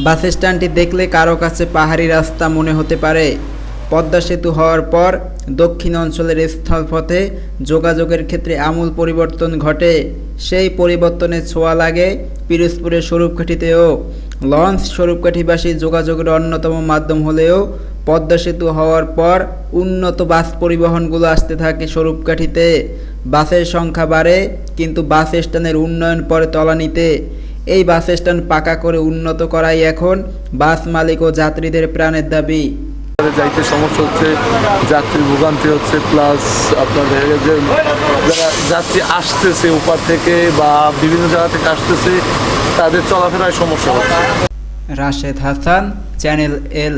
বাস স্ট্যান্ডটি দেখলে কারো কাছে পাহাড়ি রাস্তা মনে হতে পারে। পদ্মা সেতু হওয়ার পর দক্ষিণ অঞ্চলের স্থলপথে যোগাযোগের ক্ষেত্রে আমূল পরিবর্তন ঘটে। সেই পরিবর্তনের ছোঁয়া লাগে পিরোজপুরের স্বরূপকাঠিতেও। লঞ্চ স্বরূপকাঠিবাসী যোগাযোগের অন্যতম মাধ্যম হলেও পদ্মা সেতু হওয়ার পর উন্নত বাস পরিবহনগুলো আসতে থাকে স্বরূপকাঠিতে। বাসের সংখ্যা বাড়ে, কিন্তু বাস স্ট্যান্ডের উন্নয়ন পরে তলানিতে। এই বাস স্ট্যান্ড পাকা করে উন্নত করাই এখন বাস মালিক ও যাত্রীদের প্রাণের দাবি। যাইতে সমস্যা হচ্ছে, যাত্রী ভোগান্তি হচ্ছে, প্লাস আপনার দেখা গেছে যারা যাত্রী আসতেছে ওপার থেকে বা বিভিন্ন জায়গা থেকে আসতেছে তাদের চলাফেরায় সমস্যা হচ্ছে। রাশেদ হাসান, চ্যানেল এল।